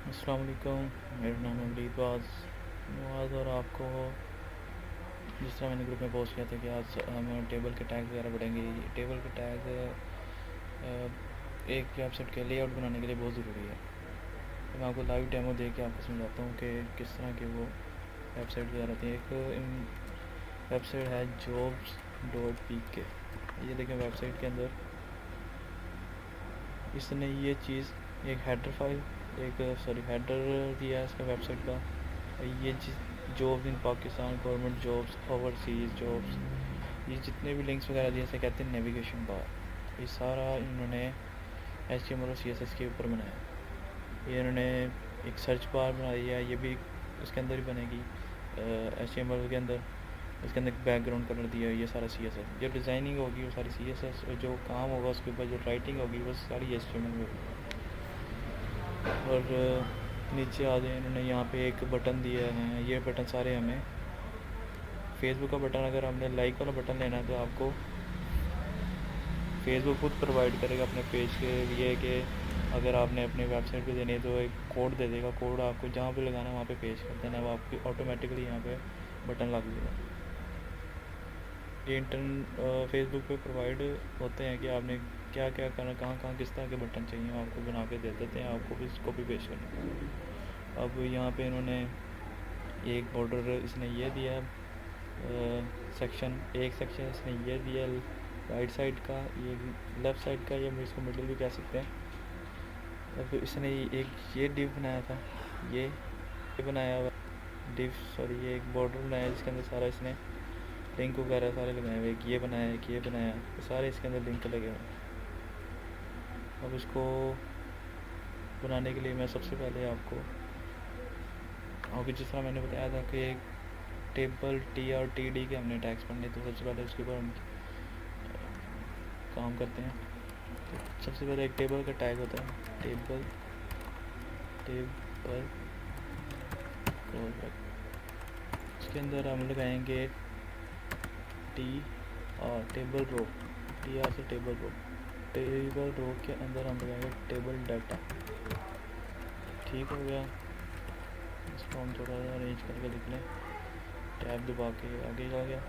अस्सलाम वालेकुम। मेरा नाम है वलीद मुआज़ और आपको जिस तरह मैंने ग्रुप में पोस्ट किया था कि आज हम टेबल के टैग वगैरह पढ़ेंगे। टेबल के टैग एक वेबसाइट के लेआउट बनाने के लिए बहुत ज़रूरी है। तो मैं आपको लाइव डेमो दे के आपको समझाता हूँ कि किस तरह की वो वेबसाइट वगैरह थी। एक वेबसाइट है jobs.pk। ये देखें वेबसाइट के अंदर इसने ये चीज़ एक हेडर फाइल हेडर दिया है इसका वेबसाइट का। ये jobs in Pakistan, government jobs, overseas jobs, ये जितने भी लिंक्स वगैरह दिए इसे कहते हैं नेविगेशन बार। ये सारा इन्होंने HTML और CSS के ऊपर बनाया। ये इन्होंने एक सर्च बार बनाई है, ये भी उसके अंदर ही बनेगी HTML के अंदर। इसके अंदर बैकग्राउंड कलर दिया है, ये सारा CSS। जो डिज़ाइनिंग होगी वो सारी CSS और जो काम होगा उसके ऊपर जो राइटिंग होगी वो सारी HTML में होगी। और नीचे आ जाए इन्होंने यहाँ पे एक बटन दिया है। ये बटन सारे हमें फेसबुक का बटन, अगर हमने लाइक वाला बटन लेना है तो आपको फेसबुक खुद प्रोवाइड करेगा अपने पेज के लिए कि अगर आपने अपनी वेबसाइट पे देनी है तो एक कोड दे देगा। कोड आपको जहाँ पे लगाना है वहाँ पे पेश कर देना है, वो आपकी ऑटोमेटिकली यहाँ पे बटन लग जाएगा। ये फेसबुक पे प्रोवाइड होते हैं कि आपने क्या क्या करना, कहाँ कहाँ किस तरह के बटन चाहिए, वो आपको बना के दे देते हैं, आपको भी कॉपी पेस्ट करना। अब यहाँ पे इन्होंने एक बॉर्डर इसने ये दिया है, एक सेक्शन इसने ये दिया राइट साइड का, ये लेफ़्ट साइड का, ये हम इसको मिडिल भी कह सकते हैं। अब इसने एक ये डिव बनाया था, ये बनाया हुआ ये एक बॉर्डर बनाया जिसके अंदर सारा इसने लिंक वगैरह सारे लगाए हुए। एक ये बनाया, एक ये बनाया, तो सारे इसके अंदर लिंक लगे हुए हैं। अब इसको बनाने के लिए मैं सबसे पहले आपको जिस तरह मैंने बताया था कि एक टेबल T और TD के हमने टैग्स पढ़ने, तो सबसे पहले उसके ऊपर हम काम करते हैं। तो सबसे पहले एक टेबल का टैग होता है, टेबल उसके अंदर हम लगाएंगे टेबल रो, TR से टेबल रो के अंदर हम लगाएंगे टेबल डाटा। ठीक हो गया। इसको हम थोड़ा सा अरेंज करके लिख लें, टैब दबा के आगे जा गया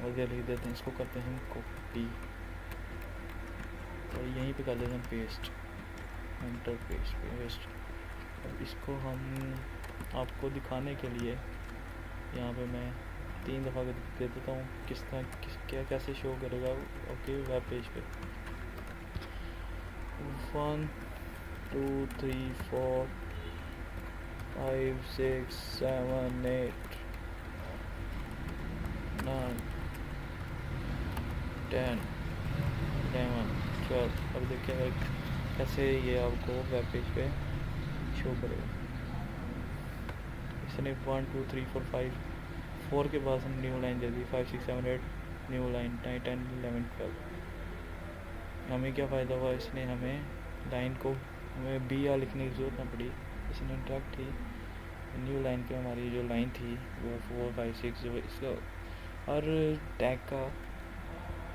और ये लिख देते हैं। इसको करते हैं कॉपी और यहीं पे कर देते हैं पेस्ट, एंटर पेस्ट। अब इसको हम आपको दिखाने के लिए यहाँ पे मैं 3 दफ़ा दे देता हूँ किस तरह कैसे शो करेगा ओके वेब पेज पे। 1 2 3 4 5 6 7 8 9 10 11 12। अब देखिए कैसे ये आपको वेब पेज पे शो करेगा। इसने 1 2 3 4 5 4 के बाद हम न्यू लाइन दे दी, 5 6 7 8 न्यू लाइन 9 10 11 12। हमें क्या फ़ायदा हुआ, इसने हमें लाइन को हमें BR लिखने की ज़रूरत ना पड़ी। इसने डायरेक्ट ही न्यू लाइन पे हमारी जो लाइन थी वो 4 5 6 जो इसका हर टैग का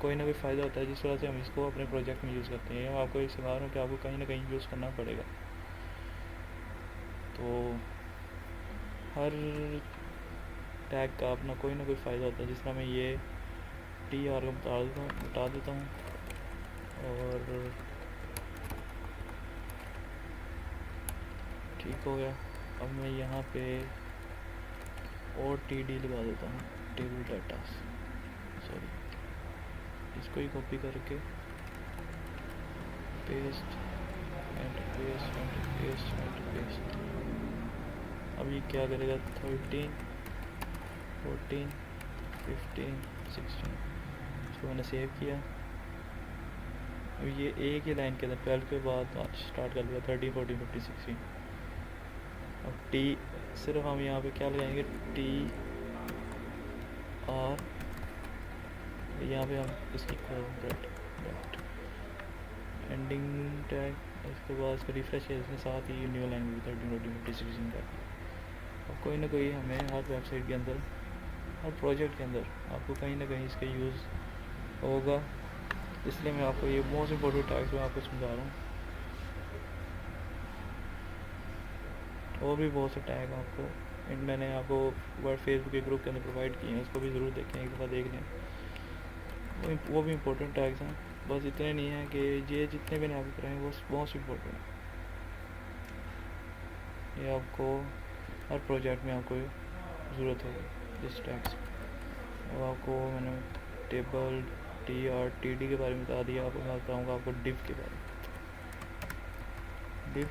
कोई ना कोई फ़ायदा होता है जिस वजह से हम इसको अपने प्रोजेक्ट में यूज़ करते हैं। आपको एक सिखा रहा हूँ कि आपको कहीं ना कहीं यूज़ करना पड़ेगा। तो हर टैग का अपना कोई ना कोई फ़ायदा होता है। जिस तरह मैं ये TR को बता देता हूँ और ठीक हो गया। अब मैं यहाँ पे और TD लगा देता हूँ, टेबल डाटा। इसको ही कॉपी करके paste and paste and paste and paste. अब ये क्या करेगा, 13 14 15 16। इसको मैंने सेव किया। अब ये एक ही लाइन के अंदर 12 के बाद स्टार्ट कर दिया 13 14 15 16। अब T सिर्फ हम यहाँ पे क्या लगाएंगे, TR, यहाँ पे हम इसकी एंडिंग टैग, उसके बाद इसको रिफ्रेश किया इसके साथ ही न्यू लाइन में 13 14 15 16 का। और कोई ना कोई हमें हर वेबसाइट के अंदर, हर प्रोजेक्ट के अंदर आपको कहीं ना कहीं इसका यूज़ होगा। इसलिए मैं आपको ये मोस्ट इम्पोर्टेंट टैग्स मैं आपको समझा रहा हूँ। और भी बहुत से टैग आपको मैंने आपको वर्ड फेसबुक के ग्रुप के अंदर प्रोवाइड किए हैं, उसको भी ज़रूर देखें, एक दफ़ा देख लें। वो भी इम्पोर्टेंट टैग्स हैं, बस इतने नहीं हैं कि ये जितने भी आपको कराएँ वो बहुत इम्पोर्टेंट है। ये आपको हर प्रोजेक्ट में आपको ज़रूरत होगी इस टैग्स। अब आपको मैंने टेबल TR/TD के बारे में बता दिया, आपको मैं बताऊँगा आपको डिव के बारे में। डिव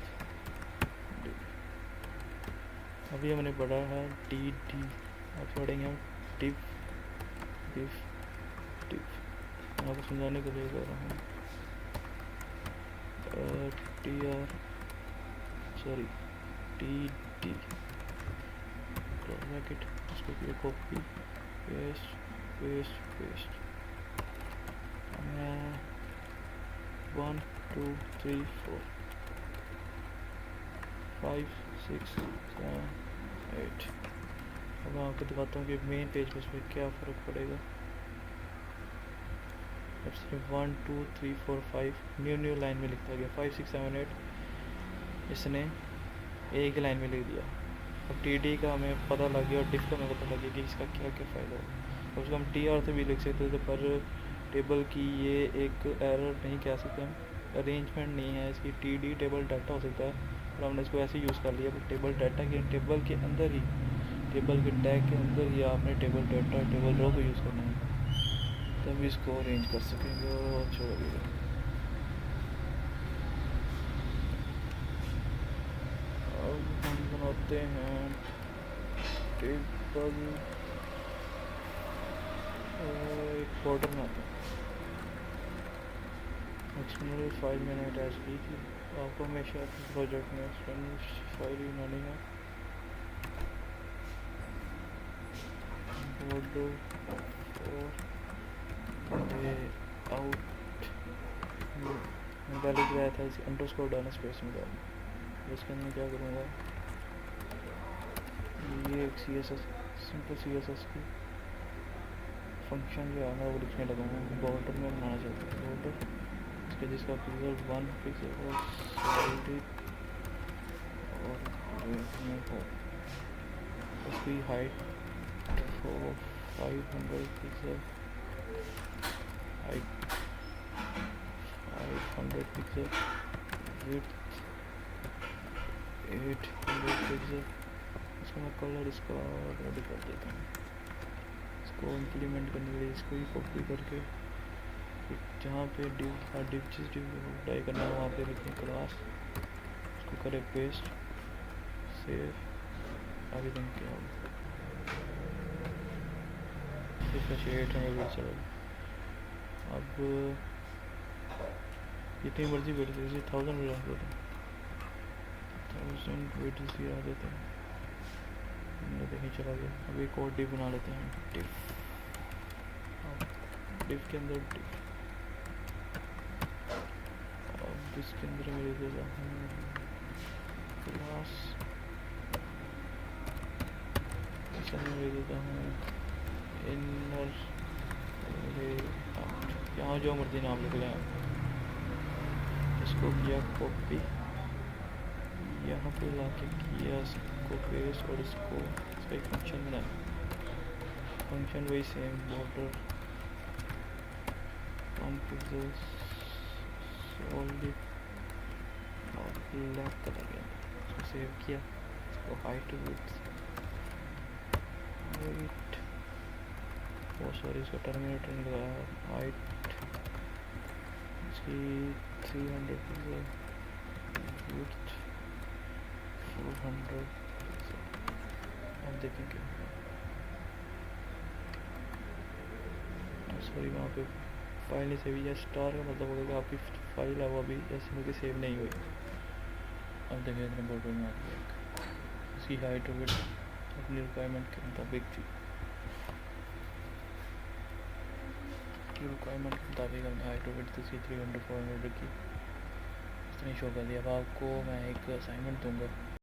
अभी हमने पढ़ा है TD, अब पढ़ेंगे हम डिव डिव डिव। मैं आपको समझाने के लिए कर रहा हूँ। TD ब्रैकेट, इसको किया कॉपी पेस्ट पेस्ट पेस्ट। 1 2 3 4 5 6 7 8। अब मैं आपको दिखाता हूँ कि मेन पेज पर इसमें क्या फ़र्क पड़ेगा। अब सिर्फ 1 2 3 4 5 न्यू लाइन में लिखता गया, 5 6 7 8 इसने एक लाइन में लिख दिया। अब TD का हमें पता लग गया और डिफ का हमें पता लग गया कि इसका क्या क्या फ़ायदा होगा। अब उसको हम TR से भी लिख सकते थे, पर टेबल की ये एक एरर नहीं कह सकते हम, अरेंजमेंट नहीं है इसकी। TD टेबल डाटा हो सकता है, और हमने इसको ऐसे यूज़ कर लिया। बट टेबल डाटा के टेबल के अंदर ही, टेबल के टैग के अंदर ही आपने टेबल डाटा टेबल रो को यूज़ करना है, तब इसको अरेंज कर सकेंगे और अच्छा लगेगा। अब हम बनाते हैं टेबल, एक बॉर्डर बनाते हैं। एक्सटर्नल फाइल मैंने अटैच की थी, आपको हमेशा अपने प्रोजेक्ट में एक्सटर्नल फाइल ही बनानी है। बॉर्डर और आउट मैं पहले किया था, इस अंडरस्कोर डालना स्पेस में डालना। इसके अंदर क्या करूँगा, ये एक CSS सिंपल CSS की फंक्शन जो है ना वो लिखने लगूँगा। बॉर्डर में बनाना चाहता हूँ बॉर्डर, इसके जिसका पिक्सल 1 पिक्सल और सॉलिड और हो उसकी height 500 pixel, height 500 pixel, width 800 pixel. इसका मैं कलर इसका रेडी कर देता हूँ। इसको इम्प्लीमेंट करने के लिए इसको ही कॉपी करके जहाँ पे डिव जिस डिव को अप्लाई करना है वहाँ पे लिखें क्लास, इसको करें पेस्ट, सेव, आगे दिन क्या होगा इसका 800 चलेगा। अब जितनी मर्जी वेट दीजिए, 1000 भी रख देते हैं, 1000 वेट इसकी आ देते हैं। हमने देखिए चला गया। अब एक और डिव बना लेते हैं, डिव के अंदर डिव। अब इसके अंदर मैं लिख देता हूँ क्लास, इसके अंदर लिख देता हूँ इनर लेआउट, यहाँ जो मर्जी नाम लिख लें। इसको किया कॉपी, यहाँ पे लाके किया इसको पेस्ट, और इसको इसका एक फंक्शन बनाया। फंक्शन वही सेम बॉर्डर कम पिक्सल्स सॉलिड और ब्लैक कलर गया। इसको सेव किया, इसको हाइट विड्थ सॉरी इसका टर्मिनेटर नहीं लगाया, हाइट इसकी 300 पिक्सल, विड्थ 400 पिक्सल। अब देखेंगे सॉरी वहाँ पे फाइल नहीं सेव, या स्टार का मतलब होगा कि आपकी फाइल है वो अभी ऐसे में सेव नहीं हुई। अब देखिए अपने बॉर्डर में आ गया, इसकी हाइट और विड्थ अपनी रिक्वायरमेंट के मुताबिक थी, रिक्वायरमेंट के मुताबिक हमने हाइट और विड्थ इसकी 300 400 की इतनी शो कर दिया। अब आपको मैं एक असाइनमेंट दूंगा,